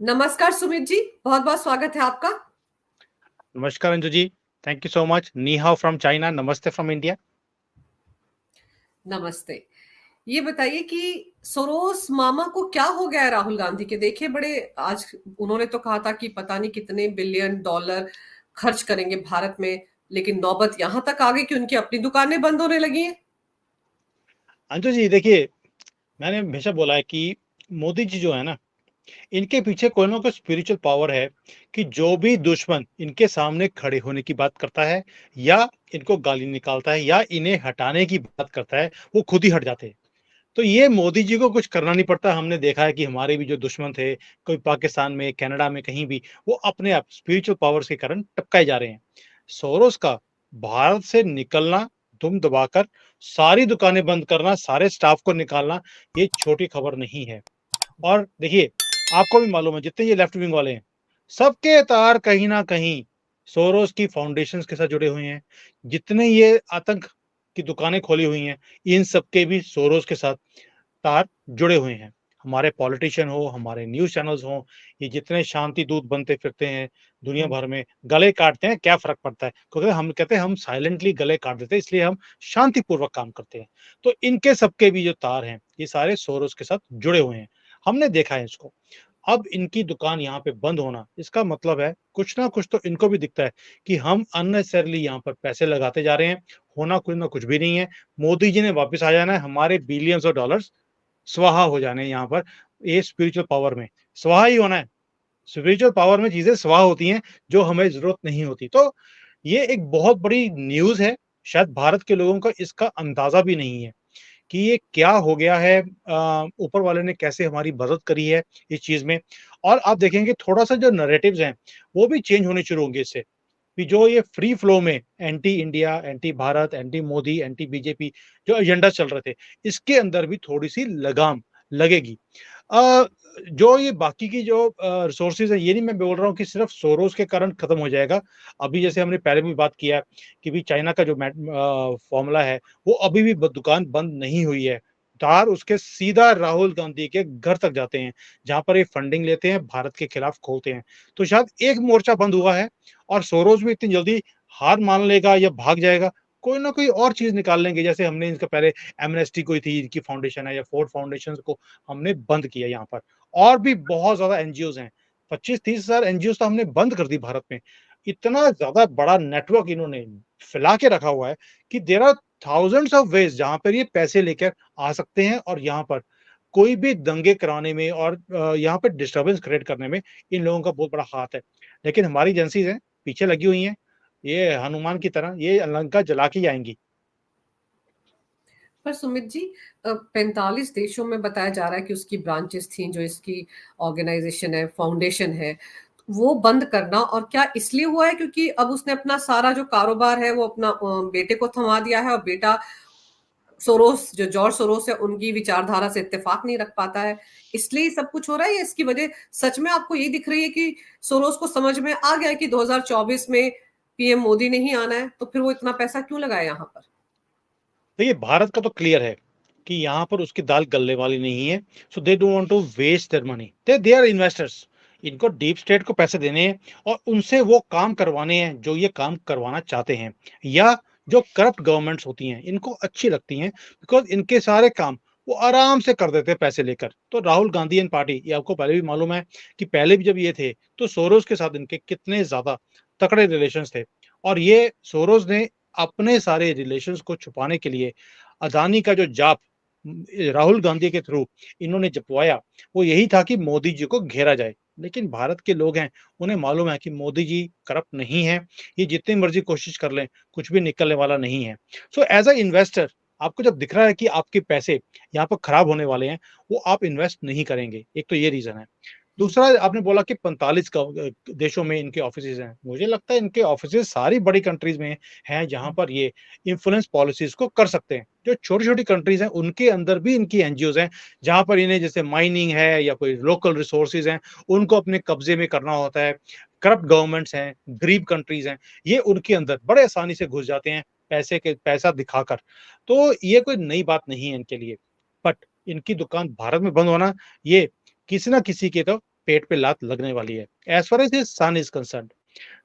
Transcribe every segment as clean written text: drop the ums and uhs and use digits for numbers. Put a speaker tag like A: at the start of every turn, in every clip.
A: नमस्कार सुमित जी, बहुत-बहुत स्वागत है आपका।
B: नमस्कार Anju ji, thank you so much. नी हाओ फ्रॉम चाइना, नमस्ते फ्रॉम इंडिया।
A: नमस्ते। ये बताइए कि सोरोस मामा को क्या हो गया है राहुल गांधी के? देखिए बड़े आज उन्होंने तो कहा था कि पता नहीं कितने बिलियन डॉलर खर्च करेंगे भारत में, लेकिन नौबत यहाँ तक आ गई कि उनकी अपनी दुकानें बंद होने लगी हैं।
B: अंजू जी देखिए, मैंने हमेशा बोला है कि मोदी जी जो है ना, इनके पीछे कोई ना कोई स्पिरिचुअल पावर है कि जो भी दुश्मन इनके सामने खड़े होने की बात करता है या इनको गाली निकालता है या इन्हें हटाने की बात करता है, वो खुद ही हट जाते हैं। तो ये मोदी जी को कुछ करना नहीं पड़ता। हमने देखा है कि हमारे भी जो दुश्मन थे, कोई पाकिस्तान में, कनाडा में, कहीं भी, वो अपने आप स्पिरिचुअल पावर्स के कारण टपकाए जा रहे हैं। सोरोस का भारत से निकलना, दुम दबाकर सारी दुकानें बंद करना, सारे स्टाफ को निकालना, ये छोटी खबर नहीं है। और देखिए, आपको भी मालूम है जितने ये लेफ्ट विंग वाले हैं, सबके तार कहीं न कहीं सोरोस की फाउंडेशंस के साथ जुड़े हुए हैं। जितने ये आतंक की दुकानें खोली हुई हैं, इन सबके भी सोरोस के साथ तार जुड़े हुए हैं। हमारे पॉलिटिशियन हो, हमारे न्यूज़ चैनल्स हों, ये जितने शांति दूत बनते फिरते हैं दुनिया भर में, गले काटते हैं, क्या फ़र्क पड़ता है? क्योंकि हम कहते हैं हम साइलेंटली गले काट देते हैं, इसलिए हम शांतिपूर्वक काम करते हैं। तो इनके सबके भी जो तार हैं, ये सारे सोरोस के साथ जुड़े हुए हैं। हमने देखा है इसको। अब इनकी दुकान यहाँ पे बंद होना, इसका मतलब है कुछ ना कुछ तो इनको भी दिखता है कि हम अननेसेसरीली यहाँ पर पैसे लगाते जा रहे हैं, होना कुछ ना कुछ भी नहीं है। मोदी जी ने वापस आ जाना है, हमारे बिलियंस ऑफ डॉलर्स स्वाहा हो जाने हैं यहाँ पर, ये स्पिरिचुअल पावर में स्वाहा ही होना है। स्पिरिचुअल पावर में चीजें स्वाहा होती हैं जो हमें जरूरत नहीं होती। तो ये एक बहुत बड़ी न्यूज़ है। शायद भारत के लोगों को इसका अंदाजा भी नहीं है कि ये क्या हो गया है। ऊपर वाले ने कैसे हमारी मदद करी है इस चीज़ में। और आप देखेंगे थोड़ा-सा जो नैरेटिव्स हैं, वो भी चेंज होने शुरू होंगे इससे। कि जो ये फ्री फ्लो में anti India, anti Bharat, anti Modi, anti BJP जो एजेंडा चल रहे थे, इसके अंदर भी थोड़ी-सी लगाम लगेगी। अ, जो ये बाकी की जो रिसोर्सेज़ हैं, ये नहीं मैं बोल रहा हूँ कि सिर्फ़ सोरोस के कारण खत्म हो जाएगा। अभी जैसे हमने पहले भी बात किया कि भी चाइना का जो फ़ॉर्मूला है, वो अभी भी ब दुकान बंद नहीं हुई है। तार उसके सीधा राहुल गांधी के घर तक जाते हैं, जहाँ पर ये फंडिंग लेते हैं, भारत के खिलाफ खोलते हैं। तो शायद एक मोर्चा बंद हुआ है और सोरोस भी इतनी जल्दी हार मान लेगा या भाग जाएगा, कोई ना कोई और चीज़ निकाल लेंगे। जैसे हमने इसका पहले एमनेस्टी कोई थी, इनकी फाउंडेशन है या फोर्ड फाउंडेशन को हमने बंद किया यहाँ पर। और भी बहुत ज़्यादा एनजीओज़ हैं, 25-30 हज़ार एनजीओज़ तो हमने बंद कर दी भारत में। इतना ज़्यादा बड़ा नेटवर्क इन्होंने फैला के रखा हुआ है कि there are thousands of ways जहाँ पर ये पैसे लेकर आ सकते हैं और यहाँ पर कोई भी दंगे कराने में और यहाँ पे डिस्टर्बेंस क्रिएट करने में इन लोगों का बहुत बड़ा हाथ है। लेकिन हमारी एजेंसीज़ हैं, पीछे लगी हुई हैं, ये हनुमान की तरह ये लंका जला के ही आएँगी।
A: पर सुमित जी 45 देशों में बताया जा रहा है कि उसकी ब्रांचेस थी, जो इसकी ऑर्गेनाइजेशन है, फाउंडेशन है, वो बंद करना और क्या इसलिए हुआ है क्योंकि अब उसने अपना सारा जो कारोबार है वो अपना बेटे को थमा दिया है और बेटा सोरोस जो जॉर्ज सोरोस है उनकी विचारधारा से इत्तेफाक नहीं रख पाता है, इसलिए सब कुछ हो रहा है या इसकी वजह सच में आपको ये दिख रही है कि सोरोस को समझ में आ गया है कि 2024 में पीएम मोदी नहीं आना है, तो फिर वो इतना पैसा क्यों लगाया यहाँ पर?
B: देखिए, भारत का तो क्लियर है कि यहाँ पर उसकी दाल गलने वाली नहीं है। So they don't want to waste their money. They are investors. इनको डीप स्टेट को पैसे देने हैं और उनसे वो काम करवाने हैं जो ये काम करवाना चाहते हैं, या जो करप्ट गवर्नमेंट्स होती हैं इनको अच्छी लगती हैं, बिकॉज़ इनके सारे काम वो आराम से कर देते हैं पैसे लेकर। तो राहुल गांधी एंड पार्टी, ये आपको पहले भी मालूम है कि पहले भी जब ये थे तो सोरोस के साथ इनके कितने ज़्यादा तगड़े रिलेशंस थे। और ये सोरोस ने अपने सारे रिलेशंस को छुपाने के लिए अदानी का जो जाप राहुल गांधी के थ्रू इन्होंने जपवाया, वो यही था कि मोदी जी को घेरा जाए। लेकिन भारत के लोग हैं, उन्हें मालूम है कि मोदी जी करप्ट नहीं है, ये जितनी मर्जी कोशिश कर लें, कुछ भी निकलने वाला नहीं है। सो एज अ इन्वेस्टर आपको जब दिख रहा है कि आपके पैसे यहाँ पर खराब होने वाले हैं, वो आप इन्वेस्ट नहीं करेंगे। एक तो ये रीजन है। दूसरा, आपने बोला कि 45 देशों में इनके ऑफिसेज हैं। मुझे लगता है इनके ऑफिसेज सारी बड़ी कंट्रीज में हैं जहां पर ये इन्फ्लुएंस पॉलिसीज को कर सकते हैं। जो छोटी-छोटी कंट्रीज हैं उनके अंदर भी इनकी एनजीओज हैं, जहां पर इन्हें जैसे माइनिंग है या कोई लोकल रिसोर्सेज हैं, उनको अपने कब्जे में करना होता है। करप्ट गवर्नमेंट्स हैं, गरीब कंट्रीज हैं, ये उनके अंदर बड़े आसानी से घुस जाते हैं पैसा दिखाकर। तो ये कोई नई बात नहीं है इनके लिए। बट इनकी दुकान भारत में बंद होना, ये किसी ना किसी के तो पेट पे लात लगने वाली है। As far as his son is concern,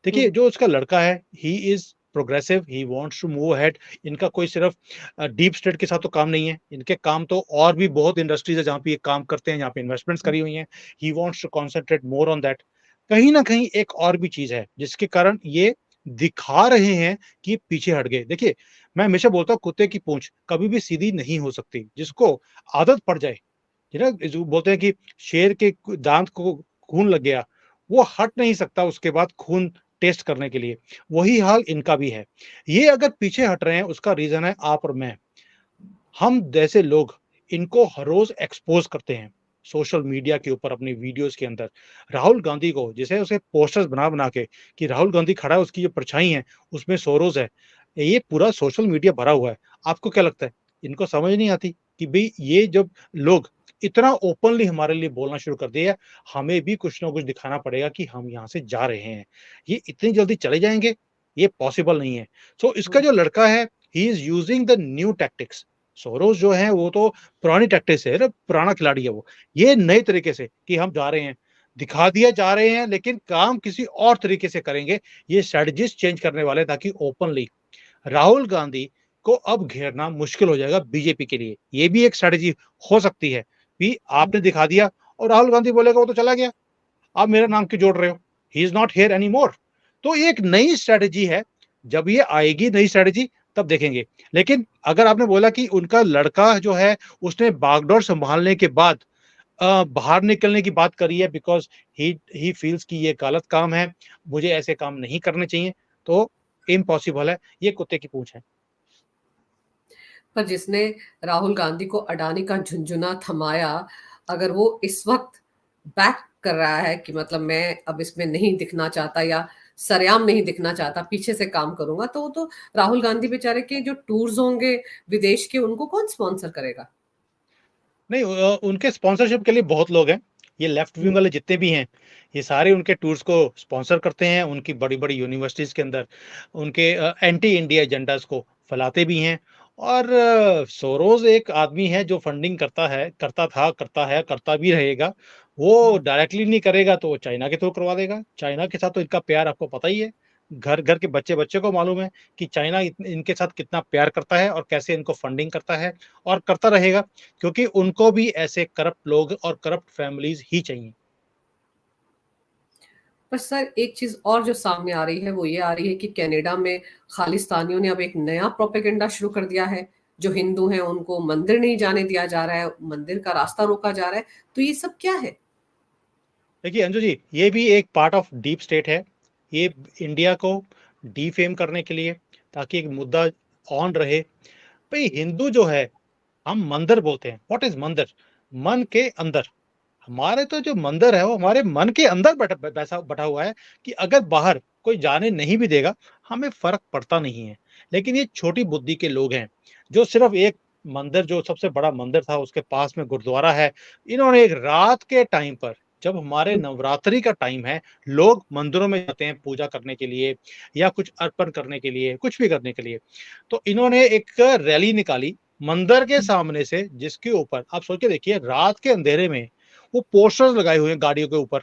B: देखिए
A: हुँ,
B: जो उसका लड़का है, he is progressive, he wants to move ahead. इनका कोई सिर्फ डीप स्टेट के साथ तो काम नहीं है, इनके काम तो और भी बहुत इंडस्ट्रीज है जहाँ पे ये काम करते हैं, जहाँ पे इन्वेस्टमेंट्स
A: हुँ,
B: करी हुई हैं। He wants to concentrate more on that. कहीं ना कहीं एक और भी चीज है जिसके कारण ये दिखा रहे हैं कि पीछे हट गए। देखिए, मैं हमेशा बोलता हूँ कुत्ते की पूंछ कभी भी सीधी नहीं हो सकती। जिसको आदत पड़ जाए, ये ना जो बोलते हैं कि शेर के दांत को खून लग गया, वो हट नहीं सकता उसके बाद खून टेस्ट करने के लिए। वही हाल इनका भी है। ये अगर पीछे हट रहे हैं उसका रीजन है आप और मैं। हम जैसे लोग इनको हर रोज एक्सपोज करते हैं सोशल मीडिया के ऊपर अपनी वीडियोस के अंदर। राहुल गांधी को जैसे उसे पोस्टर्स बना बना के कि राहुल गांधी खड़ा है, उसकी जो परछाई है उसमें सोरोज है। ये पूरा सोशल मीडिया भरा हुआ है। आपको क्या लगता है इनको समझ नहीं आती कि भाई ये जब लोग इतना ओपनली हमारे लिए बोलना शुरू कर दिया, हमें भी कुछ ना कुछ दिखाना पड़ेगा कि हम यहाँ से जा रहे हैं। ये इतनी जल्दी चले जाएंगे, ये पॉसिबल नहीं है। सो इसका
A: हुँ।
B: जो लड़का है, he is using the new tactics. Soros जो है वो तो पुरानी टैक्टिक्स है ना, पुराना खिलाड़ी है वो। ये नए तरीके से कि हम जा रहे हैं, दिखा दिया जा रहे हैं, लेकिन काम किसी और तरीके से करेंगे। ये स्ट्रेटजीज चेंज करने वाले ताकि ओपनली राहुल गांधी को अब घेरना मुश्किल हो जाएगा बीजेपी के लिए। ये भी एक स्ट्रेटजी हो सकती है कि आपने दिखा दिया और राहुल गांधी बोलेगा वो तो चला गया, आप मेरा नाम क्यों जोड़ रहे हो, he is not here any more. तो एक नई स्ट्रेटजी है, जब ये आएगी नई स्ट्रेटजी तब देखेंगे। लेकिन अगर आपने बोला कि उनका लड़का जो है उसने बागडोर संभालने के बाद बाहर निकलने की बात करी है बिकॉज ही फील्स कि ये गलत काम है, मुझे ऐसे काम नहीं करने चाहिए, तो इम्पॉसिबल है, ये कुत्ते की पूंछ है।
A: पर जिसने राहुल गांधी को अडानी का झुनझुना थमाया, अगर वो इस वक़्त बैक कर रहा है कि मतलब मैं अब इसमें नहीं दिखना चाहता या सरेआम नहीं दिखना चाहता, पीछे से काम करूँगा, तो वो तो राहुल गांधी बेचारे के जो टूर्स होंगे विदेश के, उनको कौन स्पॉन्सर करेगा?
B: नहीं, उनके स्पॉन्सरशिप के लिए बहुत लोग हैं। ये लेफ्ट विंग
A: हुँ,
B: वाले जितने भी हैं, ये सारे उनके टूर्स को स्पॉन्सर करते हैं। उनकी बड़ी-बड़ी यूनिवर्सिटीज़ के अंदर उनके एंटी इंडिया एजेंडास को फैलाते भी हैं। और सोरोस एक आदमी है जो फंडिंग करता है, करता था, करता है, करता भी रहेगा। वो
A: हुँ।
B: डायरेक्टली नहीं करेगा तो वो चाइना के थ्रू करवा देगा। चाइना के साथ तो इनका प्यार आपको पता ही है। घर-घर के बच्चे-बच्चे को मालूम है कि चाइना इनके साथ कितना प्यार करता है और कैसे इनको फंडिंग करता है और करता रहेगा। क्योंकि उनको भी ऐसे करप्ट लोग और करप्ट फैमिलीज ही चाहिए।
A: पर सर एक चीज़ और जो सामने आ रही है वो ये आ रही है कि कनाडा में खालिस्तानियों ने अब एक नया प्रोपेगेंडा शुरू कर दिया है। जो हिंदू हैं उनको मंदिर नहीं जाने दिया जा रहा है, मंदिर का रास्ता रोका जा रहा है। तो ये सब क्या है?
B: देखिए अंजू जी, ये भी एक पार्ट ऑफ डीप स्टेट है। ये इंडिया को डीफेम करने के लिए, ताकि एक मुद्दा ऑन रहे। भाई हिंदू जो है, हम मंदिर बोलते हैं। व्हाट इज मंदिर? मन के अंदर। हमारे तो जो मंदिर है वो हमारे मन के अंदर बैसा बैठा हुआ है कि अगर बाहर कोई जाने नहीं भी देगा, हमें फर्क पड़ता नहीं है। लेकिन ये छोटी बुद्धि के लोग हैं जो सिर्फ एक मंदिर, जो सबसे बड़ा मंदिर था उसके पास में गुरुद्वारा है, इन्होंने एक रात के टाइम पर, जब हमारे
A: हुँ,
B: नवरात्रि का टाइम है, लोग मंदिरों में जाते हैं पूजा करने के लिए या कुछ अर्पण करने के लिए, कुछ भी करने के लिए। तो इन्होंने एक रैली निकाली मंदिर के
A: हुँ,
B: सामने से, जिसके ऊपर आप सोच के देखिए, रात के अंधेरे में वो पोस्टर्स लगाए हुए हैं गाड़ियों के ऊपर।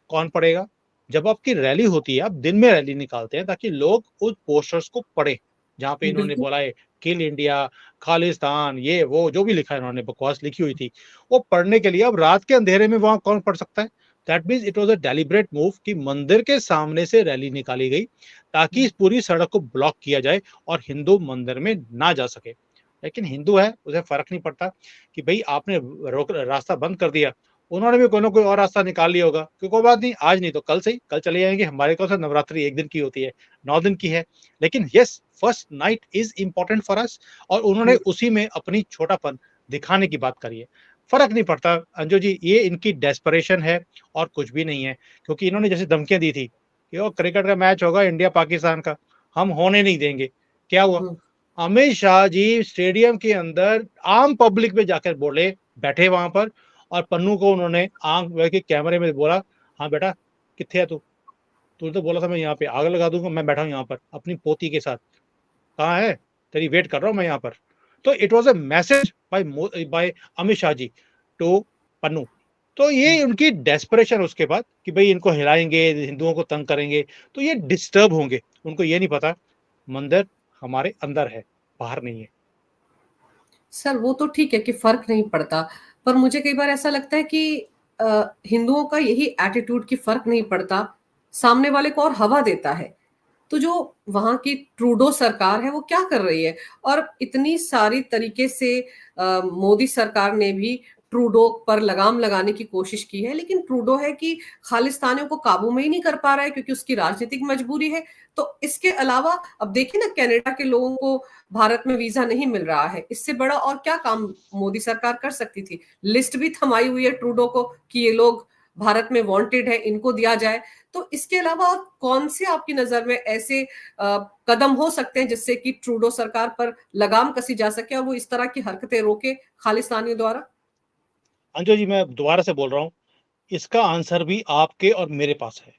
B: कौन पढ़ेगा? जब आपकी रैली होती है, आप दिन में रैली निकालते हैं ताकि लोग उस पोस्टर्स को पढ़े, जहाँ पे इन्होंने
A: बिल्कुल।
B: बोला है किल इंडिया, खालिस्तान, ये वो जो भी लिखा है, इन्होंने बकवास लिखी हुई थी, वो पढ़ने के लिए। अब रात के अंधेरे में वहां कौन पढ़ सकता है? That means it was a deliberate move कि मंदिर के सामने से रैली निकाली गई ताकि
A: हुँ,
B: इस पूरी सड़क को ब्लॉक किया जाए और हिंदू मंदिर में ना जा सके। लेकिन हिंदू है, उसे फर्क नहीं पड़ता कि भाई आपने रोक रास्ता बंद कर दिया, उन्होंने भी कोई ना कोई और रास्ता निकाल लिया होगा कि कोई बात नहीं, आज नहीं तो कल सही, कल चले जाएंगे। हमारे को तो नवरात्रि एक दिन की होती है, 9 दिन की है। लेकिन yes, first night is important for us, और उन्होंने
A: हुँ,
B: उसी में अपनी छोटापन दिखाने की बात करी है। फर्क नहीं पड़ता अंजू जी, ये इनकी डेस्परेशन है और कुछ भी नहीं है। क्योंकि इन्होंने जैसे धमकियां दी थी कि वो क्रिकेट का मैच होगा इंडिया पाकिस्तान का, हम होने नहीं देंगे। क्या हुआ?
A: हुँ,
B: अमित शाह जी स्टेडियम के अंदर आम पब्लिक में जाकर बोले, बैठे वहां पर, और पन्नू को उन्होंने आंख के कैमरे में बोला, हाँ बेटा, किथे है तू? तू तो बोला था मैं यहाँ पे आग लगा दूंगा, मैं बैठा हूँ यहाँ पर अपनी पोती के साथ, कहाँ है? तेरी वेट कर रहा हूँ मैं यहाँ पर। तो it was a message by by Amit Shah ji to Pannu. तो ये उनकी डेस्परेशन उसके बाद कि भाई इनको हिलाएंगे, हिंदुओं को तंग करेंगे, तो ये डिस्टर्ब होंगे। उनको ये नहीं पता मंदिर हमारे अंदर है, बाहर नहीं है।
A: सर वो तो ठीक है कि फ़र्क नहीं पड़ता, पर मुझे कई बार ऐसा लगता है कि हिंदुओं का यही एटीट्यूड कि फ़र्क नहीं पड़ता, सामने वाले को और हवा देता है। तो जो वहाँ की ट्रूडो सरकार है वो क्या कर रही है? और इतनी सारी तरीके से मोदी सरकार ने भी ट्रूडो पर लगाम लगाने की कोशिश की है, लेकिन ट्रूडो है कि खालिस्तानियों को काबू में ही नहीं कर पा रहा है क्योंकि उसकी राजनीतिक मजबूरी है। तो इसके अलावा अब देखिए ना कनाडा के लोगों को भारत में वीज़ा नहीं मिल रहा है। इससे बड़ा और क्या काम मोदी सरकार कर सकती थी? लिस्ट भी थमाई हुई है ट्रूडो को कि ये लोग भारत में वांटेड है, इनको दिया जाए। तो इसके अलावा और कौन से आपकी नज़र में ऐसे कदम हो सकते हैं जिससे कि ट्रूडो सरकार पर लगाम कसी जा सके और वो इस तरह की हरकतें रोके खालिस्तानियों द्वारा?
B: अंजू जी, मैं दोबारा से बोल रहा हूँ, इसका आंसर भी आपके और मेरे पास है।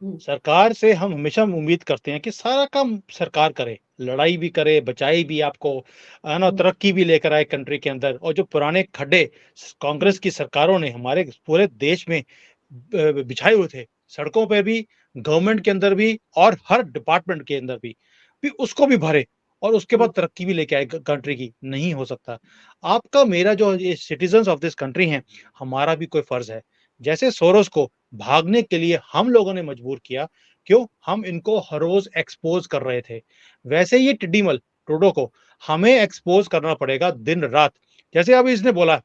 A: हुँ,
B: सरकार से हम हमेशा उम्मीद करते हैं कि सारा काम सरकार करे, लड़ाई भी करे, बचाए भी आपको, है ना?
A: हुँ,
B: तरक्की भी लेकर आए कंट्री के अंदर। और जो पुराने खड्डे
A: हुँ,
B: कांग्रेस की सरकारों ने हमारे पूरे देश में बिछाए हुए थे, सड़कों पे भी, गवर्नमेंट के अंदर भी और हर डिपार्टमेंट के अंदर भी उसको भी भरे और उसके
A: हुँ,
B: बाद तरक्की भी लेके आए कंट्री की। नहीं हो सकता। आपका मेरा जो ये सिटीजन्स ऑफ दिस कंट्री हैं, हमारा भी कोई फर्ज है। जैसे सोरोस को भागने के लिए हम लोगों ने मजबूर किया, क्यों? हम इनको हर रोज एक्सपोज कर रहे थे। वैसे ही टिड्डीमल ट्रूडो को हमें एक्सपोज करना पड़ेगा दिन रात। जैसे अभी इसने बोला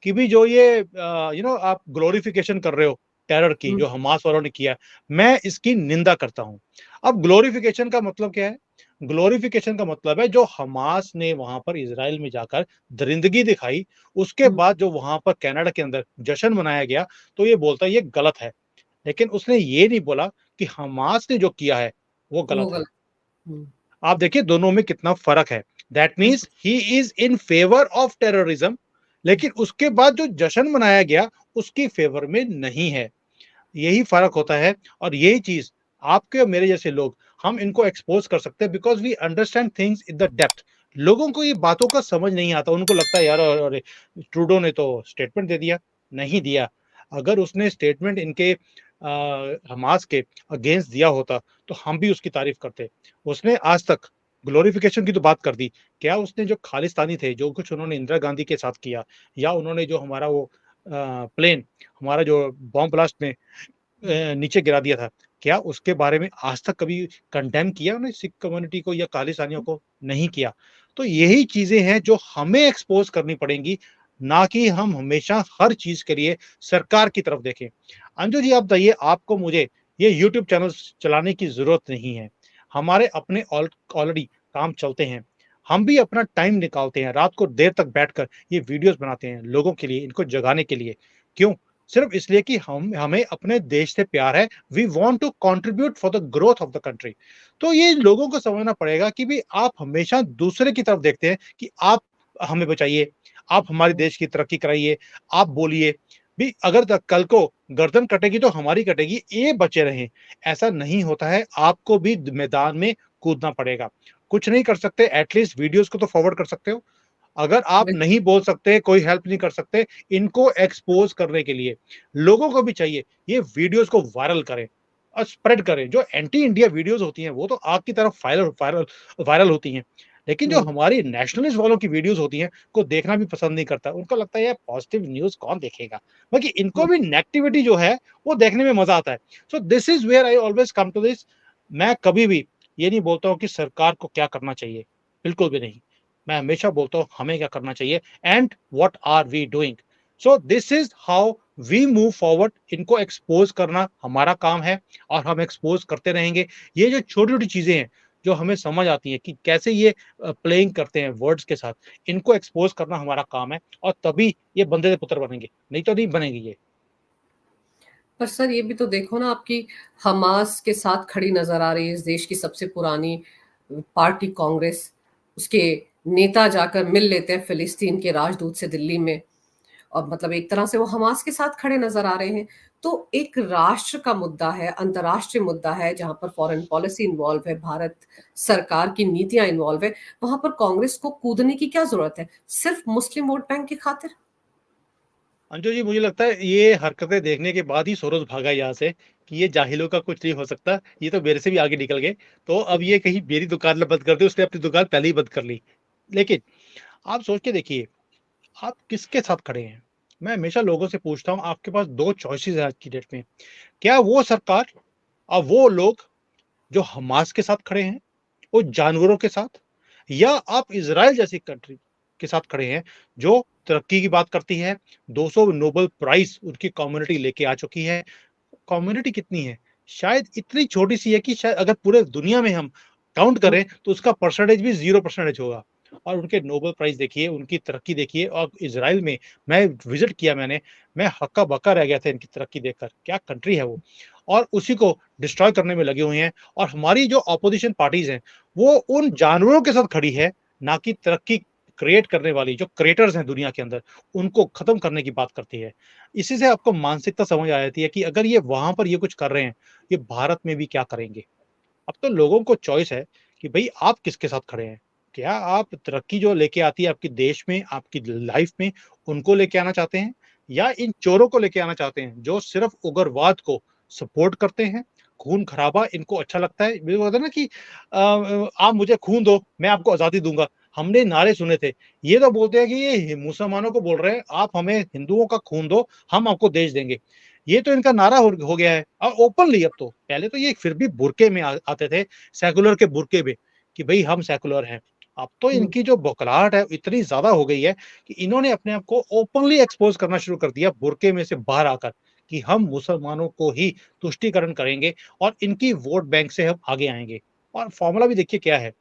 B: कि भी जो ये आप ग्लोरिफिकेशन कर रहे हो टेरर की,
A: हुँ,
B: जो हमास वालों ने किया, मैं इसकी निंदा करता हूँ। अब ग्लोरिफिकेशन का मतलब क्या है? ग्लोरिफिकेशन का मतलब है जो हमास ने वहां पर इजराइल में जाकर दरिंदगी दिखाई, उसके
A: हुँ,
B: बाद जो वहां पर कनाडा के अंदर जश्न मनाया गया, तो ये बोलता है ये गलत है। लेकिन उसने ये नहीं बोला कि हमास ने जो किया है वो
A: वो
B: गलत है।
A: गलत। हुँ,
B: आप देखिए दोनों में कितना फर्क है। दैट मीन्स
A: बिल्कुल।
B: He is in favour of terrorism,
A: हुँ,
B: लेकिन उसके बाद जो जश्न मनाया गया उसकी फेवर में नहीं है। यही फ़र्क होता है और यही चीज़ आपके और मेरे जैसे लोग, हम इनको एक्सपोज़ कर सकते हैं because we understand things in the depth. लोगों को ये बातों का समझ नहीं आता, उनको लगता है यार अरे ट्रूडो ने तो स्टेटमेंट दे दिया, नहीं दिया। अगर उसने स्टेटमेंट इनके हमास के अगेंस्ट दिया होता, तो हम भी उसकी तारीफ़ करते। उसने आज तक ग्लोरिफ़िकेशन की तो बात कर दी, क्या उसने जो खालिस्तानी थे, जो कुछ उन्होंने इंदिरा गांधी के साथ किया या उन्होंने जो हमारा वो प्लेन, हमारा जो बॉम्ब ब्लास्ट में
A: हुँ,
B: नीचे गिरा दिया था। क्या उसके बारे में आज तक कभी कंडेम किया उन्होंने सिख कम्युनिटी को या खालिस्तानियों
A: हुँ।
B: को? नहीं किया। तो यही चीज़ें हैं जो हमें एक्सपोज़ करनी पड़ेंगी, ना कि हम हमेशा हर चीज़ के लिए सरकार की तरफ देखें। अंजू जी, आप बताइए, आपको मुझे ये यूट्यूब चैनल्स चलाने की ज़रूरत नहीं है। हमारे अपने ऑलरेडी काम चलते हैं। हम भी अपना टाइम निकालते हैं, रात को देर तक बैठकर ये वीडियोज़ बनाते हैं लोगों के लिए, इनको जगाने के लिए। क्यों? सिर्फ इसलिए कि हम हमें अपने देश से प्यार है। We want to contribute for the growth of the country. तो ये लोगों को समझना पड़ेगा कि भी आप हमेशा दूसरे की तरफ देखते हैं कि आप हमें बचाइए, आप हमारे देश की तरक्की कराइए, आप बोलिए। भी अगर कल को गर्दन कटेगी तो हमारी कटेगी, ये बचे रहें। ऐसा नहीं होता है, आपको भी मैदान में कूदना पड़ेगा। कुछ नहीं कर सकते, एटलीस्ट वीडियोस को तो फॉरवर्ड कर सकते हो। अगर आप
A: बिल्कुल,
B: नहीं बोल सकते, कोई हेल्प नहीं कर सकते, इनको एक्सपोज़ करने के लिए लोगों को भी चाहिए, ये वीडियोज़ को वायरल करें और स्प्रेड करें। जो एंटी इंडिया वीडियोज़ होती हैं, वो तो आग की तरफ वायरल वायरल वायरल होती हैं। लेकिन जो
A: हुँ,
B: हमारी नेशनलिस्ट वालों की वीडियोज़ होती हैं, को देखना भी पसंद नहीं करता। उनको लगता है यार पॉजिटिव न्यूज़ कौन देखेगा? बाकी इनको
A: हुँ।
B: भी नेगेटिविटी जो है, वो देखने में मज़ा आता है। So this is where I always come to this. मैं कभी भी ये नहीं बोलता हूँ कि सरकार को क्या करना चाहिए, बिल्कुल भी नहीं। मैं हमेशा बोलता हूँ हमें क्या करना चाहिए and what are we doing. So this is how we move forward. इनको एक्सपोज करना हमारा काम है और हम एक्सपोज करते रहेंगे। ये जो छोटी छोटी चीजें हैं जो हमें समझ आती हैं कि कैसे ये प्लेइंग करते हैं वर्ड्स के साथ, इनको एक्सपोज करना हमारा काम है और तभी ये बंदे के पुत्र बनेंगे, नहीं तो नहीं बनेंगे ये।
A: पर सर ये भी तो देखो ना आपकी हमास के साथ खड़ी नज़र आ रही है इस देश की सबसे पुरानी पार्टी कांग्रेस। उसके नेता जाकर मिल लेते हैं फ़िलिस्तीन के राजदूत से दिल्ली में। और मतलब एक तरह से वो हमास के साथ खड़े नज़र आ रहे हैं। तो एक राष्ट्र का मुद्दा है, अंतर्राष्ट्रीय मुद्दा है जहाँ पर फ़ॉरेन पॉलिसी इन्वॉल्व है, भारत सरकार की नीतियाँ इन्वॉल्व है, वहाँ पर कांग्रेस को कूदने की क्या ज़रूरत है? सिर्फ़ मुस्लिम वोट बैंक की खातिर?
B: अंजू जी, मुझे लगता है ये हरकतें देखने के बाद ही सूरज भागा यहाँ से कि ये जाहिलों का कुछ नहीं हो सकता, ये तो मेरे से भी आगे निकल गए। तो अब ये कहीं मेरी दुकान ना बंद कर दे, उसने अपनी दुकान पहले ही बंद कर ली। लेकिन आप सोच के देखिए, आप किसके साथ खड़े हैं? मैं हमेशा लोगों से पूछता हूँ, आपके पास 2 चॉइसेस है आज की डेट में। क्या वो सरकार और वो लोग जो हमास के साथ खड़े हैं, वो जानवरों के साथ, या आप इज़राइल जैसी कंट्री के साथ खड़े हैं, जो तरक्की की बात करती है, 200 नोबेल प्राइज़ उनकी कम्युनिटी लेके आ चुकी है। कम्युनिटी कितनी है? शायद इतनी छोटी-सी है कि शायद अगर पूरे दुनिया में हम काउंट
A: हुँ,
B: करें, तो उसका परसेंटेज भी 0% होगा। और उनके नोबेल प्राइज़ देखिए, उनकी तरक्की देखिए, और इज़राइल में मैं विज़िट किया मैंने, मैं हक्का-बक्का रह गया था इनकी तरक्की देखकर, क्या कंट्री है वो। और उसी को डिस्ट्रॉय करने में लगे हुए हैं, और हमारी जो अपोज़िशन पार्टीज़ हैं, वो उन जानवरों के साथ खड़ी है, ना कि तरक्की क्रिएट करने वाली जो क्रिएटर्स हैं दुनिया के अंदर, उनको खत्म करने की बात करती है। इसी से आपको मानसिकता समझ आ जाती है कि अगर ये वहाँ पर ये कुछ कर रहे हैं, ये भारत में भी क्या करेंगे? अब तो लोगों को चॉइस है कि भई आप किसके साथ खड़े हैं। क्या आप तरक्की जो लेके आती है आपके देश में, आपकी लाइफ में, उनको लेके आना चाहते हैं? या इन चोरों को लेके आना चाहते हैं, जो सिर्फ़ उग्रवाद को सपोर्ट करते हैं, खून-खराबा इनको अच्छा लगता है। वो होता है ना कि आप मुझे खून दो, मैं आपको आज़ादी दूँगा। हमने नारे सुने थे। ये तो बोलते हैं कि ये मुसलमानों को बोल रहे हैं, आप हमें हिंदुओं का खून दो, हम आपको देश देंगे। ये तो इनका नारा हो गया है, और ओपनली अब तो। पहले तो ये फिर भी बुर्के में आते थे, सेकुलर के बुर्के में, कि भई हम सेकुलर हैं। अब तो
A: हुँ।
B: इनकी जो बौखलाहट है इतनी ज़्यादा हो गई है कि इन्होंने अपने आप को ओपनली एक्सपोज़ करना शुरू कर दिया बुर्के में से बाहर आकर, कि हम मुसलमानों को ही तुष्टिकरण करेंगे और इनकी वोट बैंक से हम आगे आएँगे। और फ़ॉर्मूला भी देखिए क्या है,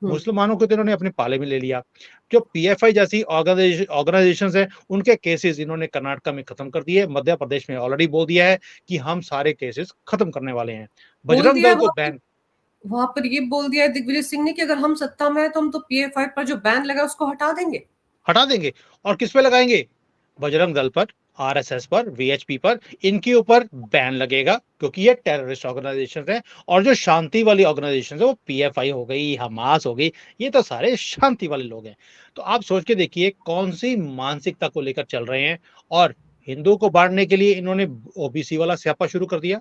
A: हुँ।
B: मुसलमानों को तो इन्होंने अपने पाले में ले लिया। जो पीएफआई जैसी ऑर्गनाइज़ेशंस हैं, उनके केसेज़ इन्होंने कर्नाटक में खत्म कर दिए। मध्य प्रदेश में ऑलरेडी बोल दिया है कि हम सारे केसेज़ खत्म करने वाले हैं।
A: बोल
B: बजरंग
A: दिया है
B: दल को बैन।
A: वहाँ पर ये बोल दिया है दिग्विजय सिंह ने कि अगर हम सत्ता में हैं तो हम तो पीएफआई पर जो बैन लगा है उसको हटा देंगे।
B: हटा देंगे। और किस पे लगाएँगे? बजरंग दल पर, आरएसएस पर, वीएचपी पर, इनके ऊपर बैन लगेगा, क्योंकि ये टेररिस्ट ऑर्गनाइज़ेशंस हैं। और जो शांति वाली ऑर्गनाइज़ेशंस हैं, वो पीएफआई हो गई, हमास हो गई, ये तो सारे शांति वाले लोग हैं। तो आप सोच के देखिए कौन-सी मानसिकता को लेकर चल रहे हैं। और हिंदुओं को बाँटने के लिए इन्होंने ओबीसी वाला स्यापा शुरू कर दिया।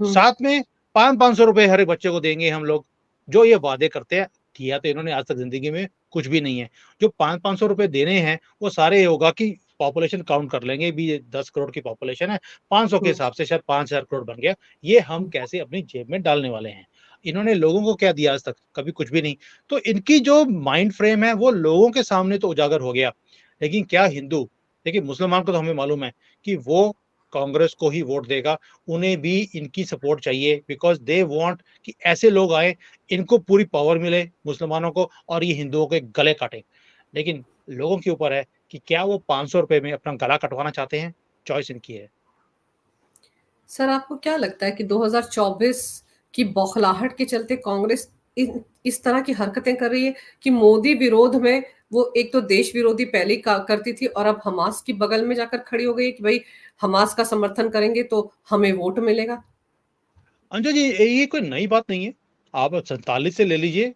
A: हुँ।
B: साथ में 500-500 रुपए हर एक बच्चे को देंगे हम लोग। जो ये वादे करते हैं, किया तो इन्होंने आज तक ज़िंदगी में कुछ भी नहीं है। जो 500-500 रुपए देने हैं, वो सारे होगा कि पॉपुलेशन काउंट कर लेंगे, भी 10 करोड़ की पॉपुलेशन है, 500 के
A: हुँ।
B: हिसाब से शायद 5,000 करोड़ बन गया। ये हम
A: हुँ।
B: कैसे अपनी जेब में डालने वाले हैं? इन्होंने लोगों को क्या दिया आज तक? कभी कुछ भी नहीं। तो इनकी जो माइंड फ्रेम है, वो लोगों के सामने तो उजागर हो गया। लेकिन क्या हिंदू, देखिए मुसलमान को तो हमें मालूम है कि वो कांग्रेस को ही वोट देगा। उन्हें भी इनकी सपोर्ट चाहिए, बिकॉज़ दे वांट कि ऐसे लोग आएँ, इनको पूरी पावर मिले मुसलमानों को, और ये हिंदुओं के गले काटें। लेकिन लोगों के ऊपर है कि क्या वो 500 रुपए में अपना गला कटवाना चाहते हैं? चॉइस इनकी है।
A: सर आपको क्या लगता है कि 2024 की बौखलाहट के चलते कांग्रेस इस तरह की हरकतें कर रही है कि मोदी विरोध में वो एक तो देश विरोधी पहले ही करती थी और अब हमास की बगल में जाकर खड़ी हो गई है कि भाई हमास का समर्थन करेंगे तो हमें वोट मिलेगा।
B: अंजू जी, ये कोई नई बात नहीं है। आप 47 से ले लीजिए,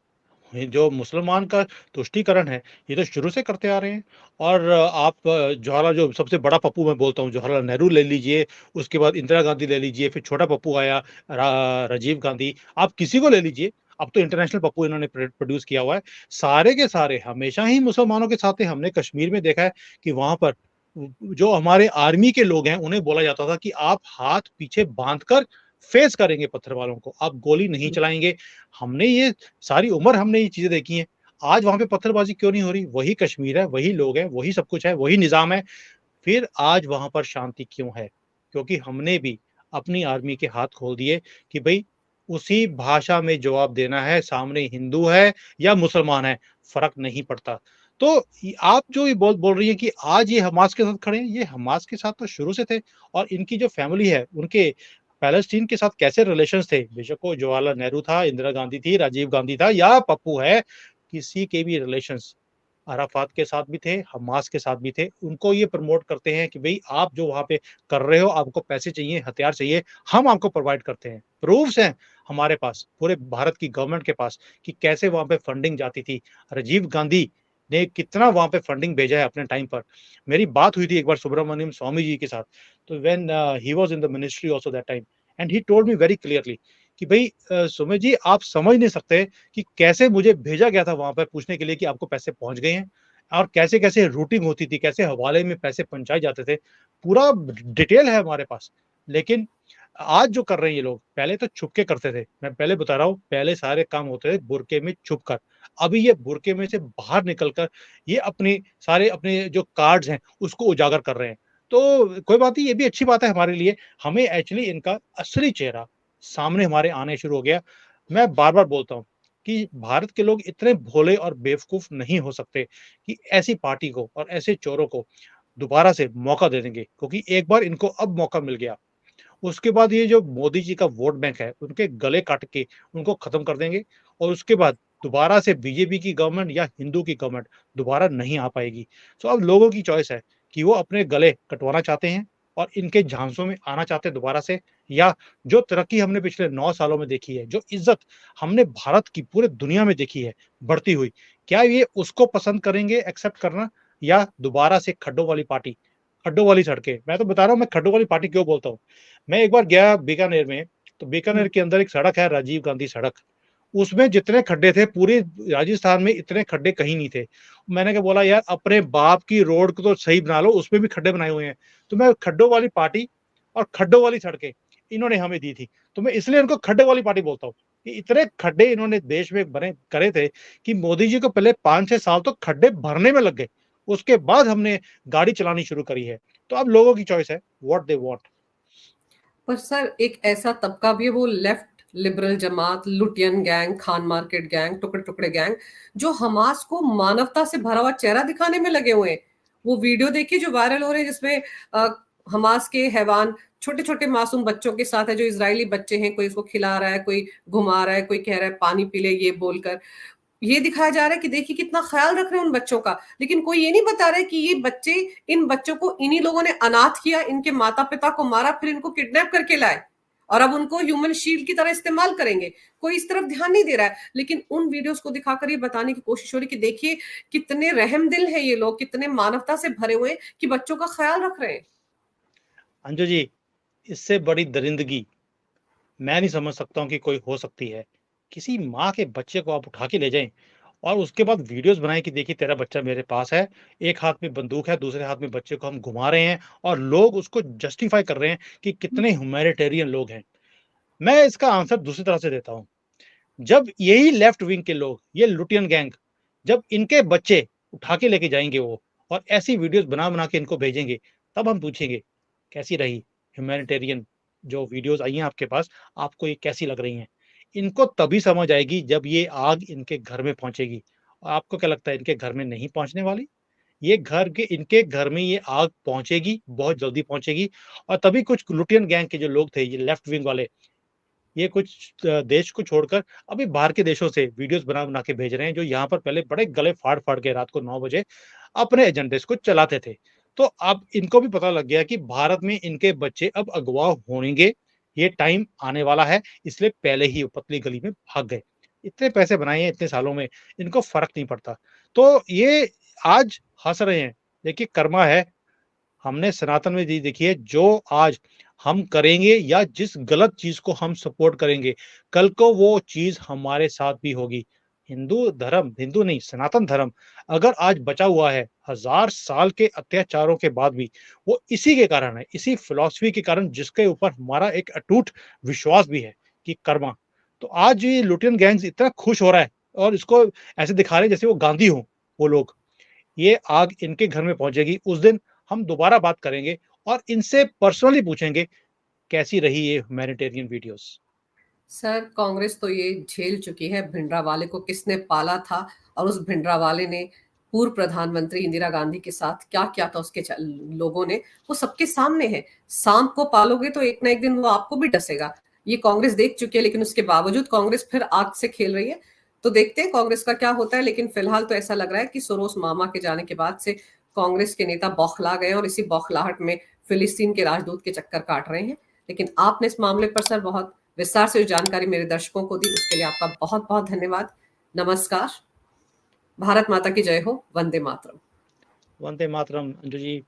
B: ये जो मुसलमान का तुष्टीकरण है, ये तो शुरू से करते आ रहे हैं। और आप जवाहरलाल, जो सबसे बड़ा पप्पू मैं बोलता हूँ, जवाहरलाल नेहरू ले लीजिए, उसके बाद इंदिरा गांधी ले लीजिए, फिर छोटा पप्पू आया राजीव गांधी, आप किसी को ले लीजिए। अब तो इंटरनेशनल पप्पू इन्होंने प्रोड्यूस किया हुआ है। सारे के सारे हमेशा ही मुसलमानों के साथ थे। हमने कश्मीर में देखा है कि वहाँ पर जो हमारे आर्मी के लोग हैं, उन्हें बोला जाता था कि आप हाथ पीछे बाँध कर फेस करेंगे पत्थर वालों को, आप गोली नहीं चलाएँगे। हमने ये सारी उम्र हमने ये चीज़ें देखी हैं। आज वहाँ पे पत्थरबाज़ी क्यों नहीं हो रही? वही कश्मीर है, वही लोग हैं, वही सब कुछ है, वही निज़ाम है। फिर आज वहाँ पर शांति क्यों है? क्योंकि हमने भी अपनी आर्मी के हाथ खोल दिए कि भई उसी भाषा में जवाब देना है, सामने हिंदू है या मुसलमान है, फ़र्क नहीं पड़ता। तो आप जो ये बोल रही हैं कि आज ये हमास के साथ खड़े हैं, ये हमास के साथ तो शुरू से थे। और इनकी जो फैमिली है, उनके पैलेस्टीन के साथ कैसे रिलेशंस थे, बेशक वो जवाहरलाल नेहरू था, इंदिरा गांधी थी, राजीव गांधी था या पप्पू है, किसी के भी रिलेशंस अराफ़ात के साथ भी थे, हमास के साथ भी थे। उनको ये प्रमोट करते हैं कि भई आप जो वहाँ पे कर रहे हो, आपको पैसे चाहिए, हथियार चाहिए, हम आपको प्रोवाइड करते हैं। प्रूफ्स हैं हमारे पास, पूरे भारत की गवर्नमेंट के पास, कि कैसे वहाँ पे फंडिंग जाती थी। राजीव गांधी ने कितना वहाँ पे फंडिंग भेजा है अपने टाइम पर। मेरी बात हुई थी एक बार सुब्रमण्यम स्वामी जी के साथ, तो when he was in the ministry also that time and he told me very clearly कि भई सुमित जी आप समझ नहीं सकते कि कैसे मुझे भेजा गया था वहाँ पे पूछने के लिए कि आपको पैसे पहुँच गए हैं और कैसे-कैसे रूटिंग होती थी, कैसे हवाले में पैसे पहुँचाए जाते थे। पूरा डिटेल है हमारे पास। लेकिन आज जो कर रहे हैं ये लोग, पहले तो छुप के करते थे। मैं पहले बता रहा हूँ, पहले सारे काम होते थे बुर्के में छुप कर। अभी ये बुर्के में से बाहर निकल कर ये अपने जो कार्ड्स हैं, उसको उजागर कर रहे हैं। तो कोई बात नहीं, ये भी अच्छी बात है हमारे लिए। हमें एक्चुअली इनका असली चेहरा सामने हमारे आने शुरू हो गया। मैं बार-बार बोलता हूँ कि भारत के लोग इतने भोले और बेवकूफ़ नहीं हो सकते कि ऐसी पार्टी को और ऐसे चोरों को दोबारा से मौका दे देंगे, क्योंकि एक बार इनको अब मौका मिल गया। उसके बाद ये जो मोदी जी का वोट बैंक है, उनके गले काट के उनको खत्म कर देंगे और उसके बाद दोबारा से बीजेपी की गवर्नमेंट या हिंदू की गवर्नमेंट दोबारा नहीं आ पाएगी। तो अब लोगों की चॉइस है कि वो अपने गले कटवाना चाहते हैं और इनके झांसों में आना चाहते हैं दोबारा से, या जो तरक्की हमने पिछले 9 सालों में देखी है, जो इज़्ज़त हमने भारत की पूरे दुनिया में देखी है बढ़ती हुई, क्या ये उसको पसंद करेंगे एक्सेप्ट करना, या दोबारा से खड्डों वाली पार्टी, खड्डों वाली सड़कें? मैं तो बता रहा हूँ, मैं खड्डों वाली पार्टी क्यों बोलता हूँ? मैं एक बार गया बीकानेर में, तो बीकानेर
A: हुँ।
B: के अंदर एक सड़क है राजीव गांधी सड़क। उसमें जितने खड्डे थे पूरे राजस्थान में इतने खड्डे कहीं नहीं थे। मैंने क्या बोला यार अपने बाप की रोड को तो सही बना लो, उसमें भी खड्डे बनाए हुए हैं। तो मैं खड्डों वाली पार्टी और खड्डों वाली सड़कें इन्होंने हमें दी थी। तो मैं इसलिए इनको खड्डे वाली पार्टी बोलता हूँ कि इतने खड्डे इन्होंने देश में बने करे थे कि मोदी जी को पहले 5-6 साल तो खड्डे भरने में लग गए। उसके बाद हमने गाड़ी चलानी शुरू करी है। तो अब लोगों की चॉइस है व्हाट दे वांट।
A: पर सर एक ऐसा तबका भी है, वो लेफ्ट लिबरल जमात, Lutyens gang, Khan market gang, टुकड़े टुकड़े गैंग, जो हमास को मानवता से भरा हुआ चेहरा दिखाने में लगे हुए हैं। वो वीडियो देखिए जो वायरल हो रहे हैं, जिसमें हमास के हैवान छोटे छोटे मासूम बच्चों के साथ है, जो इजरायली बच्चे हैं, कोई इसको खिला रहा है, कोई घुमा रहा है, कोई कह रहा है पानी पी ले, ये बोलकर ये दिखाया जा रहा है कि देखिए कितना ख्याल रख रहे हैं उन बच्चों का। लेकिन कोई ये नहीं बता रहा है कि ये बच्चे, इन बच्चों को इन्हीं लोगों ने अनाथ किया, इनके माता पिता को मारा, फिर इनको किडनैप करके लाए और अब उनको ह्यूमन शील्ड की तरह इस्तेमाल करेंगे। कोई इस तरफ ध्यान नहीं दे रहा है। लेकिन उन वीडियोस को दिखाकर ये बताने की कोशिश हो रही है कि देखिए कितने रहम दिल है ये लोग, कितने मानवता से भरे हुए हैं कि बच्चों का ख्याल रख रहे हैं।
B: अंजू जी, इससे बड़ी दरिंदगी मैं नहीं समझ सकता हूँ कि कोई हो सकती है। किसी माँ के बच्चे को आप उठा के ले जाएँ और उसके बाद वीडियोज़ बनाएँ कि देखिए तेरा बच्चा मेरे पास है, एक हाथ में बंदूक है, दूसरे हाथ में बच्चे को हम घुमा रहे हैं और लोग उसको जस्टिफ़ाई कर रहे हैं कि कितने ह्यूमैनिटेरियन लोग हैं। मैं इसका आंसर दूसरी तरह से देता हूँ। जब यही लेफ्ट विंग के लोग, ये लुटियन गैंग, जब इनके बच्चे उठा के लेके जाएँगे वो और ऐसी वीडियोज़ बना-बना के इनको भेजेंगे, तब हम पूछेंगे, कैसी रही ह्यूमैनिटेरियन जो वीडियोज़ आई हैं आपके पास, आपको ये कैसी लग रही हैं? इनको तभी समझ आएगी जब ये आग इनके घर में पहुँचेगी। और आपको क्या लगता है इनके घर में नहीं पहुँचने वाली? ये घर के इनके घर में ये आग पहुँचेगी, बहुत जल्दी पहुँचेगी और तभी कुछ लुटियन गैंग के जो लोग थे, ये लेफ्ट विंग वाले, ये कुछ देश को छोड़कर अभी बाहर के देशों से वीडियोज़ बना-बना के भेज रहे हैं, जो यहाँ पर पहले बड़े गले फाड़-फाड़ के रात को 9 बजे अपने एजेंडे को चलाते थे। तो अब इनको भी पता लग गया कि भारत में इनके बच्चे अब अगवा होंगे, ये टाइम आने वाला है, इसलिए पहले ही वो पतली गली में भाग गए। इतने पैसे बनाए हैं इतने सालों में, इनको फ़र्क नहीं पड़ता। तो ये आज हँस रहे हैं, देखिए कर्मा है, हमने सनातन में दी देखी है, जो आज हम करेंगे या जिस गलत चीज़ को हम सपोर्ट करेंगे, कल को वो चीज़ हमारे साथ भी होगी। हिंदू धर्म, हिंदू नहीं सनातन धर्म अगर आज बचा हुआ है, हज़ार साल के अत्याचारों के बाद भी, वो इसी के कारण है, इसी फिलॉसफी के कारण जिसके ऊपर हमारा एक अटूट विश्वास भी है कि कर्मा। तो आज ये लुटियन गैंग्स इतना खुश हो रहा है और इसको ऐसे दिखा रहे हैं जैसे वो गांधी हों, वो लोग। ये आग इनके घर में पहुँचेगी, उस दिन हम दोबारा बात करेंगे और इनसे पर्सनली पूछेंगे, कैसी रही ये ह्यूमैनिटेरियन वीडियोज़?
A: सर कांग्रेस तो ये झेल चुकी है, भिंडरावाले को किसने पाला था और उस भिंडरावाले ने पूर्व प्रधानमंत्री इंदिरा गांधी के साथ क्या किया था, उसके लोगों ने, वो सबके सामने है। सांप को पालोगे तो एक ना एक दिन वो आपको भी डसेगा। ये कांग्रेस देख चुकी है, लेकिन उसके बावजूद कांग्रेस फिर आग से खेल रही है। तो देखते हैं कांग्रेस का क्या होता है। लेकिन फिलहाल तो ऐसा लग रहा है कि सोरोस मामा के जाने के बाद से कांग्रेस के नेता बौखला गए और इसी बौखलाहट में फिलिस्तीन के राजदूत के चक्कर काट रहे हैं। लेकिन आपने इस मामले पर सर बहुत विस्तार से जो जानकारी मेरे दर्शकों को दी, उसके लिए आपका बहुत बहुत धन्यवाद। नमस्कार। भारत माता की जय हो। वंदे मातरम।
B: वंदे मातरम अंजू जी।